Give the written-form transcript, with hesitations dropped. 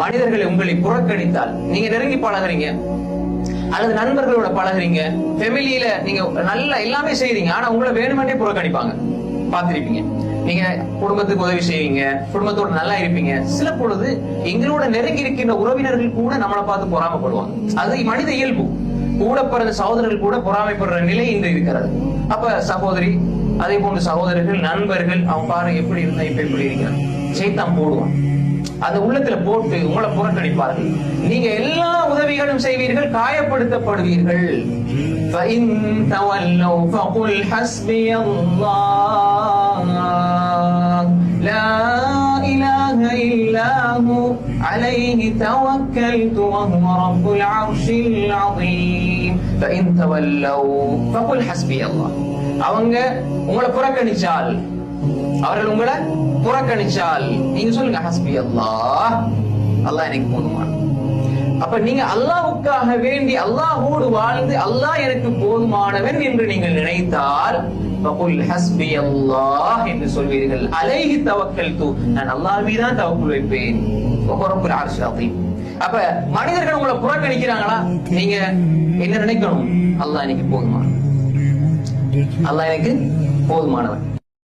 மனிதர்களை உங்களை புறக்கணித்தால், நீங்க நெருங்கி பழகுறீங்க அல்லது நண்பர்களோட பழகுறீங்க, ஃபேமிலியில நீங்க நல்ல எல்லாமே செய்றீங்க, ஆனா உங்களை வேணுமென்றே புறக்கணிப்பாங்க. பார்த்திருப்பீங்க. நீங்க குடும்பத்துக்கு உதவி செய்வீங்க, குடும்பத்தோட நல்லா இருப்பீங்க, சில பொழுது எங்களோட நெருங்கி இருக்கின்ற உறவினர்கள் கூட நம்மளை பார்த்து பொறாமைப்படுவாங்க. அது மனித இயல்பு. கூட பிறந்த சகோதரர்கள் கூட பொறாமைப்படுற நிலை இன்று இருக்கிறது. அப்ப சகோதரி, அதே போன்று சகோதரர்கள், நண்பர்கள், அவன் பாரு எப்படி இருந்தா இப்ப எப்படி இருக்கிறான், சைத்தான் போடுவான். அந்த உள்ளத்துல போட்டு உங்களை புறக்கணிப்பார்கள். நீங்க எல்லா உதவிகளும் செய்வீர்கள், காயப்படுத்தப்படுவீர்கள். فَإِن تَوَلَّوْا فَقُلْ حَسْبِيَ اللَّهُ لَا إِلَهَ إِلَّا هُوَ عَلَيْهِ تَوَكَّلْتُ وَهُوَ رَبُّ الْعَرْشِ الْعَظِيمِ فَإِن تَوَلَّوْا فَقُلْ حَسْبِيَ اللَّهُ. அவங்க உங்களை புறக்கணிச்சால், அவர்கள் உங்களை புறக்கணிச்சால் நீங்க சொல்லுங்க ஹஸ்பி அல்லாஹ், அல்லாஹ் எனக்கு போதுமான. அப்ப நீங்க அல்லாஹ்வுக்காக வேண்டி அல்லாஹ்வோடு வாழ்ந்து அல்லாஹ் எனக்கு போதுமானவன் என்று நீங்கள் நினைத்தால் ஃபகுல் ஹஸ்பி அல்லாஹ் என்று சொல்வீர்கள். அலைஹி தவக்கல்து, நான் அல்லாஹ் மீதான் தவக்குல் வைப்பேன். வஹுவ ரப்புல் அர்ஷில் அஸீம். அப்ப மனிதர்கள் உங்களை புறக்கணிக்கிறாங்களா, நீங்க என்ன நினைக்கணும்? அல்லாஹ் எனக்கு போதுமானவன், அல்லாஹ் எனக்கு போதுமானவன்.